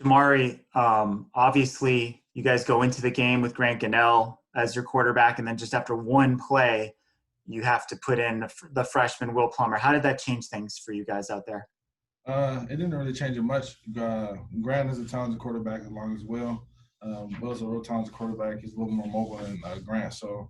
Jamarye, obviously you guys go into the game with Grant Gunnell as your quarterback, and then just after one play, you have to put in the freshman Will Plummer. How did that change things for you guys out there? It didn't really change it much. Grant is a talented quarterback along as well. Will's a real talented quarterback. He's a little more mobile than Grant. So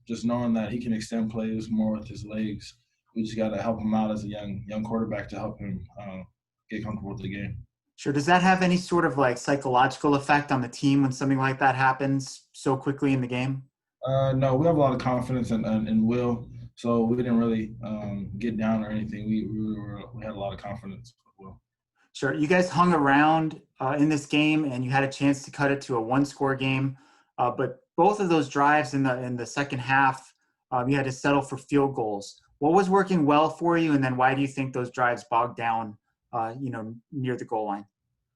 just knowing that he can extend plays more with his legs, we just got to help him out as a young quarterback to help him get comfortable with the game. Sure. Does that have any sort of like psychological effect on the team when something like that happens so quickly in the game? No, we have a lot of confidence in Will, so we didn't really get down or anything. We had a lot of confidence with Will. Sure. You guys hung around in this game, and you had a chance to cut it to a one-score game. But both of those drives in the second half, you had to settle for field goals. What was working well for you, and then why do you think those drives bogged down, near the goal line?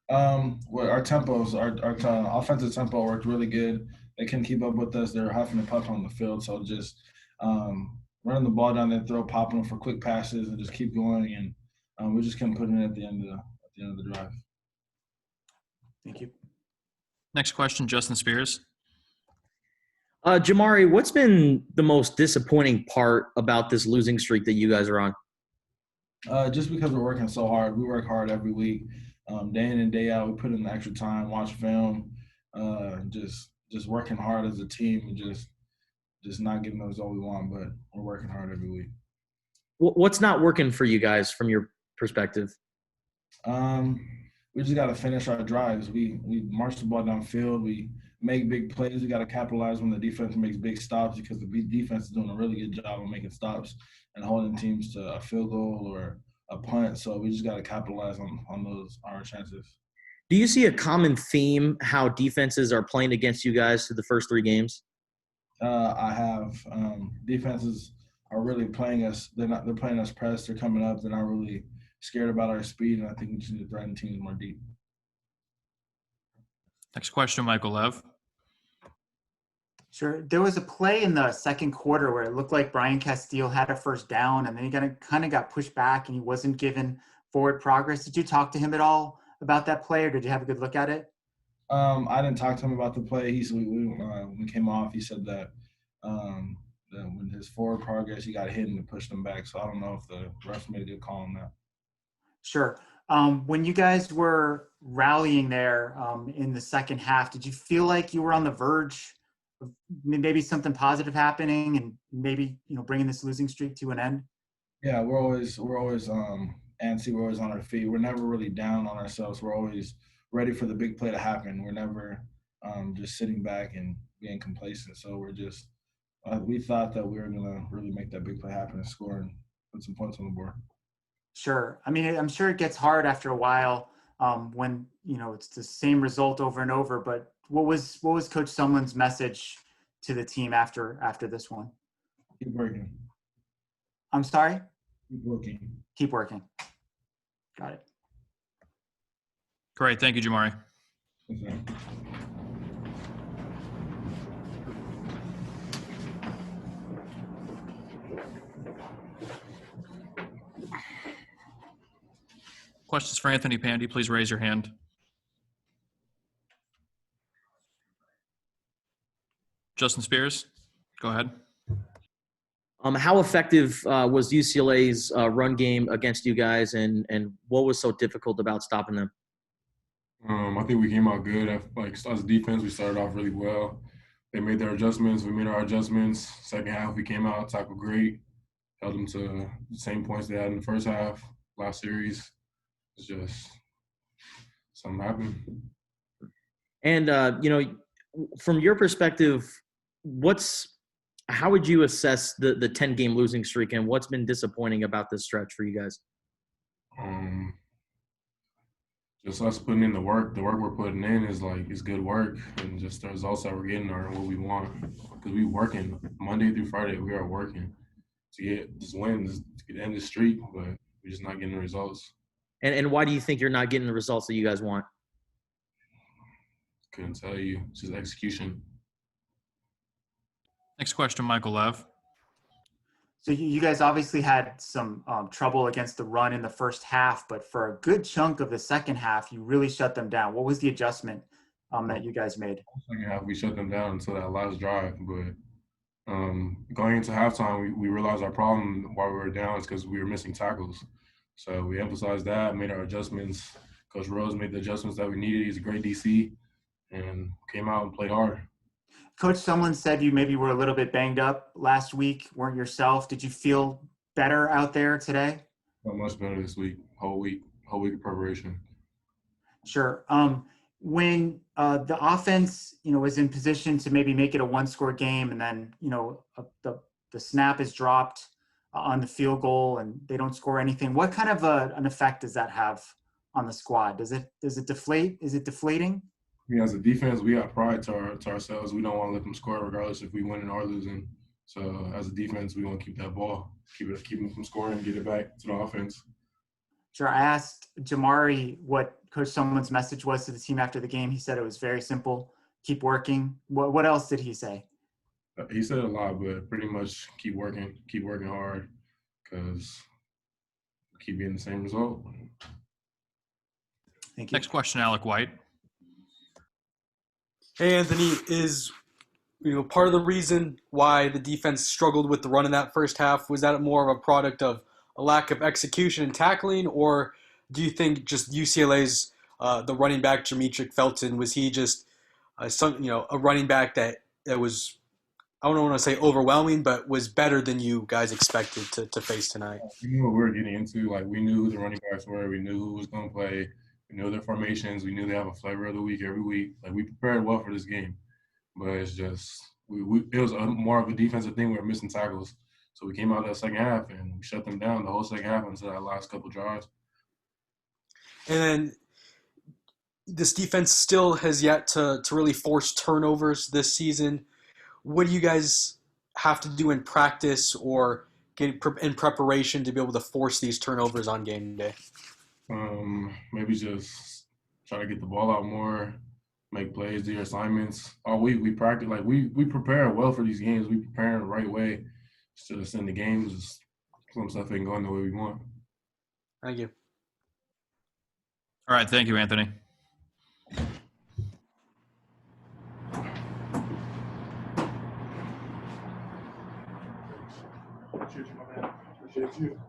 Well, our tempos, our offensive tempo worked really good. They couldn't keep up with us. They were huffing and puffing on the field. So just running the ball down their throat, popping them for quick passes, and just keep going. And we just couldn't put it in at the end of the drive. Thank you. Next question, Justin Spears. Jamarye, what's been the most disappointing part about this losing streak that you guys are on? Just because we're working so hard. We work hard every week, day in and day out. We put in the extra time, watch film, just working hard as a team and just not getting the result we want, but we're working hard every week. What's not working for you guys from your perspective? We just got to finish our drives. We march the ball downfield. We make big plays. We got to capitalize when the defense makes big stops because the defense is doing a really good job of making stops and holding teams to a field goal or a punt. So we just got to capitalize on our chances. Do you see a common theme how defenses are playing against you guys through the first three games? I have. Defenses are really playing us. They're playing us press. They're coming up. They're not really scared about our speed, and I think we just need to threaten teams more deep. Next question, Michael Lev. Sure. There was a play in the second quarter where it looked like Brian Castile had a first down, and then he kind of got pushed back, and he wasn't given forward progress. Did you talk to him at all about that play, or did you have a good look at it? I didn't talk to him about the play. When we came off, he said that when his forward progress, he got hit and pushed him back. So I don't know if the refs made a good call on that. Sure. When you guys were rallying there in the second half, did you feel like you were on the verge of maybe something positive happening and maybe bringing this losing streak to an end? Yeah, we're always antsy. We're always on our feet. We're never really down on ourselves. We're always ready for the big play to happen. We're never just sitting back and being complacent. So we're just we thought that we were gonna really make that big play happen and score and put some points on the board. Sure. I mean, I'm sure it gets hard after a while when it's the same result over and over. But what was Coach Sumlin's message to the team after this one? Keep working. I'm sorry? Keep working. Keep working. Got it. Great. Thank you, Jamarye. Okay. Questions for Anthony Pandy, please raise your hand. Justin Spears, go ahead. How effective was UCLA's run game against you guys, and what was so difficult about stopping them? I think we came out good. As defense, we started off really well. They made their adjustments. We made our adjustments. Second half, we came out, tackled great, held them to the same points they had in the first half, last series. It's just something happened. And from your perspective, how would you assess the 10-game losing streak, and what's been disappointing about this stretch for you guys? Just us putting in the work. The work we're putting in is good work, and just the results that we're getting are what we want. Because we working Monday through Friday. We are working to get this win, to end the streak, but we're just not getting the results. And why do you think you're not getting the results that you guys want? Couldn't tell you. It's just execution. Next question, Michael Lev. So you guys obviously had some trouble against the run in the first half, but for a good chunk of the second half, you really shut them down. What was the adjustment that you guys made? Second half, we shut them down until that last drive. But going into halftime, we realized our problem while we were down is because we were missing tackles. So we emphasized that, made our adjustments. Coach Rose made the adjustments that we needed. He's a great DC, and came out and played hard. Coach Sumlin said you maybe were a little bit banged up last week, weren't yourself. Did you feel better out there today? Not much better this week. Whole week of preparation. Sure. When the offense, was in position to maybe make it a one-score game, and then the snap is dropped on the field goal, and they don't score anything. What kind of an effect does that have on the squad? Does it deflate? Is it deflating? Yeah, as a defense, we got pride to ourselves. We don't want to let them score regardless if we win or losing. So as a defense, we want to keep that ball, keep them from scoring, and get it back to the offense. Sure. I asked Jamarye what Coach Sumlin's message was to the team after the game. He said it was very simple: keep working. What else did he say? He said a lot, but pretty much keep working hard, because keep getting the same result. Thank you. Next question, Alec White. Hey, Anthony, is part of the reason why the defense struggled with the run in that first half, was that more of a product of a lack of execution and tackling, or do you think just UCLA's the running back Jamarye Felton, was he just a running back that was, I don't want to say overwhelming, but was better than you guys expected to face tonight? We knew what we were getting into. Like, we knew who the running backs were. We knew who was going to play. We knew their formations. We knew they have a flavor of the week every week. Like, we prepared well for this game, but it's just it was more of a defensive thing. We were missing tackles, so we came out that second half and we shut them down the whole second half until that last couple drives. And then this defense still has yet to really force turnovers this season. What do you guys have to do in practice or get in preparation to be able to force these turnovers on game day? Maybe just try to get the ball out more, make plays, do your assignments. All week we practice, like we prepare well for these games. We prepare in the right way. It's just in the games, some stuff ain't going the way we want. Thank you. All right, thank you, Anthony. Appreciate you, my man. Appreciate you.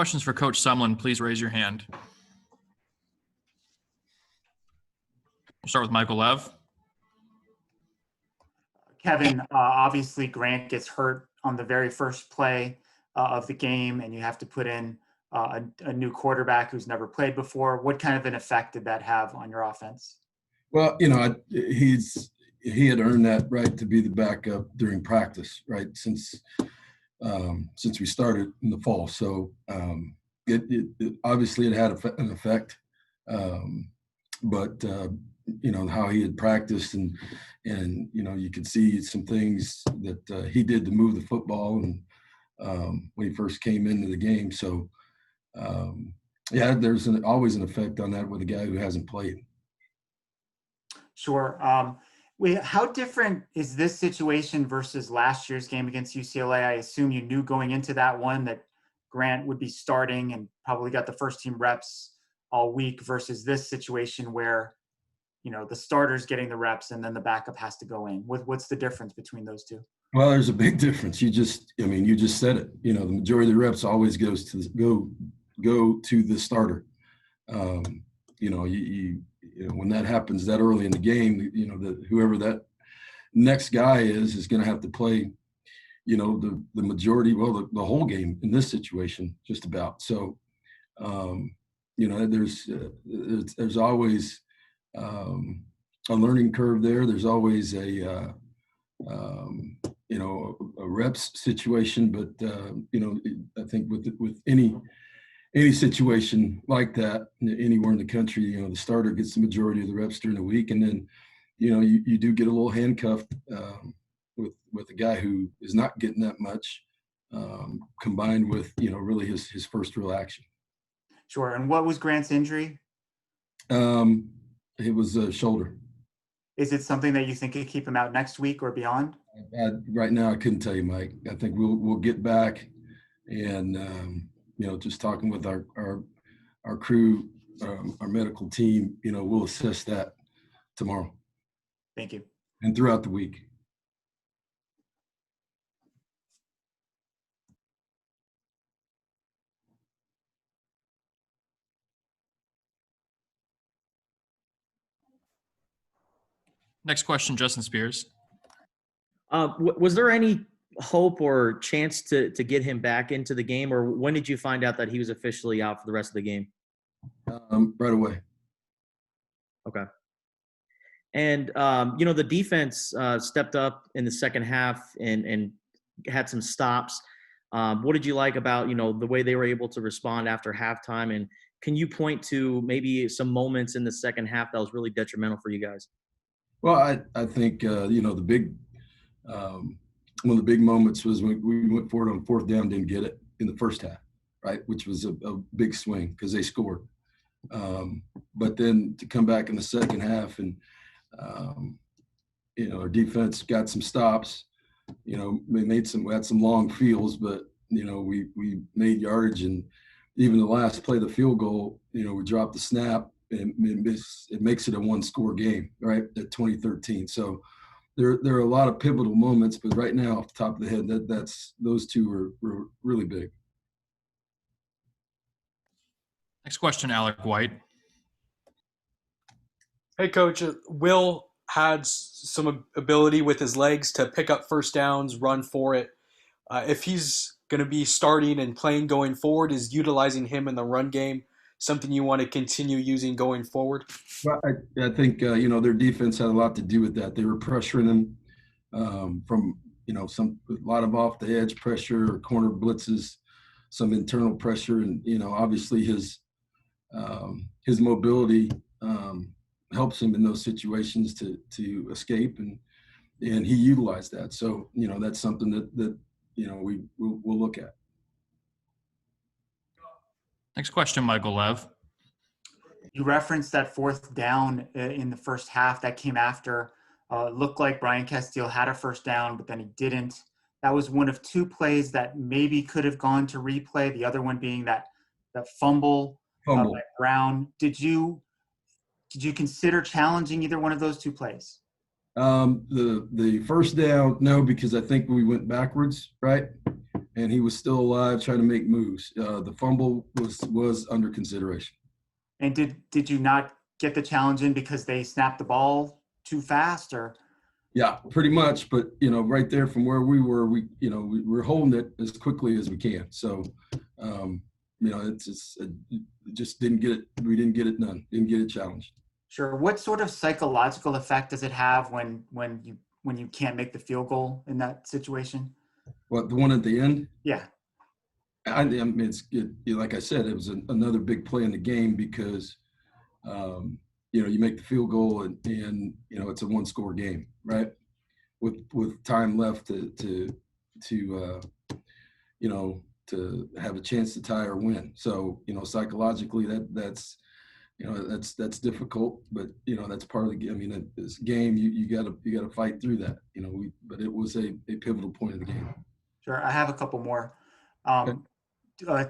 Questions for Coach Sumlin, please raise your hand. We'll start with Michael Lev. Kevin, obviously Grant gets hurt on the very first play of the game, and you have to put in a new quarterback who's never played before. What kind of an effect did that have on your offense? Well, he had earned that right to be the backup during practice, right? Since we started in the fall. So it obviously it had an effect, but how he had practiced and you could see some things that he did to move the football and when he first came into the game. So there's always an effect on that with a guy who hasn't played. Sure. How different is this situation versus last year's game against UCLA? I assume you knew going into that one that Grant would be starting and probably got the first team reps all week versus this situation where, the starter's getting the reps and then the backup has to go in. What's the difference between those two? Well, there's a big difference. You just said it. The majority of the reps always go to the starter. When that happens that early in the game, whoever that next guy is going to have to play, the majority, the whole game in this situation, just about. So, there's always a learning curve there. There's always a reps situation, but I think with any situation like that anywhere in the country, the starter gets the majority of the reps during the week, and then you do get a little handcuffed with a guy who is not getting that much, combined with really his first real action. Sure. And what was Grant's injury? It was a shoulder. Is it something that you think could keep him out next week or beyond? Right now, I couldn't tell you, Mike. I think we'll get back, and just talking with our crew, our medical team, we'll assess that tomorrow. Thank you. And throughout the week. Next question, Justin Spears. Was there any hope or chance to get him back into the game, or when did you find out that he was officially out for the rest of the game? Right away. Okay. And, the defense stepped up in the second half and had some stops. What did you like about, the way they were able to respond after halftime? And can you point to maybe some moments in the second half that was really detrimental for you guys? Well, I think, the big one of the big moments was when we went forward on fourth down, didn't get it in the first half, right, which was a big swing because they scored. But then to come back in the second half and, our defense got some stops. We had some long fields, but, we made yardage, and even the last play, the field goal, we dropped the snap, and it makes it a one-score game, right, at 2013. So there are a lot of pivotal moments, but right now, off the top of the head, those two were really big. Next question, Alec White. Hey, Coach. Will had some ability with his legs to pick up first downs, run for it. If he's going to be starting and playing going forward, is utilizing him in the run game something you want to continue using going forward? Well, I think, their defense had a lot to do with that. They were pressuring him from, a lot of off the edge pressure or corner blitzes, some internal pressure. And, obviously his mobility helps him in those situations to escape. And he utilized that. So, that's something that we'll look at. Next question, Michael Lev. You referenced that fourth down in the first half that came after. Looked like Brian Castile had a first down, but then he didn't. That was one of two plays that maybe could have gone to replay. The other one being that fumble. By Brown. Did you consider challenging either one of those two plays? The first down, no, because I think we went backwards, right? and he was still alive trying to make moves. The fumble was under consideration. And did you not get the challenge in because they snapped the ball too fast, or? Yeah, pretty much. But right there from where we were, we're holding it as quickly as we can. So, it just didn't get it. We didn't get it done. Didn't get it challenged. Sure. What sort of psychological effect does it have when you can't make the field goal in that situation? What, the one at the end? Yeah. I mean, like I said, it was another big play in the game because, you make the field goal and it's a one-score game, right? With time left to have a chance to tie or win. So, psychologically that's difficult, but that's part of the game. I mean, this game, you gotta fight through that, but it was a pivotal point of the game. Sure. I have a couple more. Okay.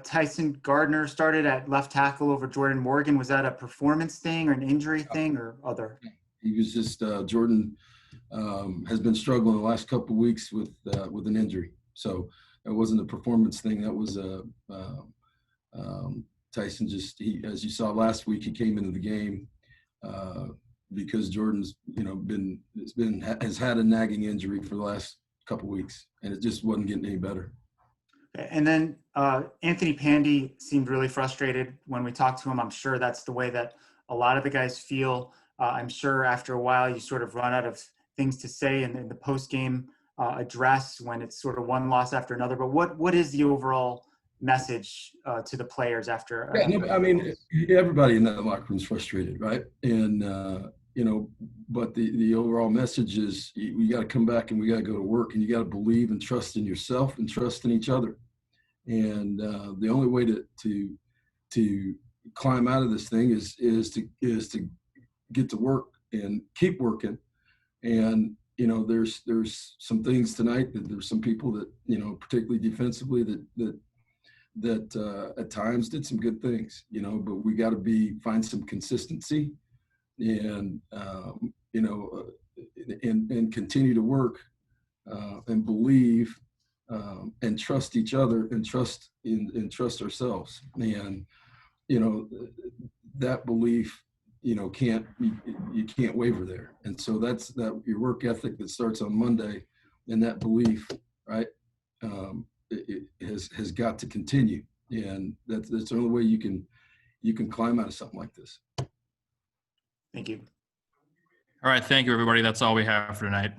Tyson Gardner started at left tackle over Jordan Morgan. Was that a performance thing or an injury thing or other? He was just Jordan has been struggling the last couple of weeks with an injury, so it wasn't a performance thing. That was Tyson. As you saw last week, he came into the game because Jordan's has had a nagging injury for the last couple of weeks, and it just wasn't getting any better. And then Anthony Pandy seemed really frustrated when we talked to him. I'm sure that's the way that a lot of the guys feel. I'm sure after a while you sort of run out of things to say in the post-game address when it's sort of one loss after another. But what is the overall message to the players after? I mean, everybody in that locker room is frustrated, right? And but the overall message is we got to come back and we got to go to work, and you got to believe and trust in yourself and trust in each other. And the only way to climb out of this thing is to get to work and keep working. And there's some things tonight that there's some people that particularly defensively that at times did some good things, but we got to find some consistency and and continue to work and believe and trust each other and trust ourselves. And that belief you can't waver there. And so that's your work ethic that starts on Monday, and that belief, right, it has got to continue. And that's the only way you can climb out of something like this. Thank you. All right. Thank you, everybody. That's all we have for tonight.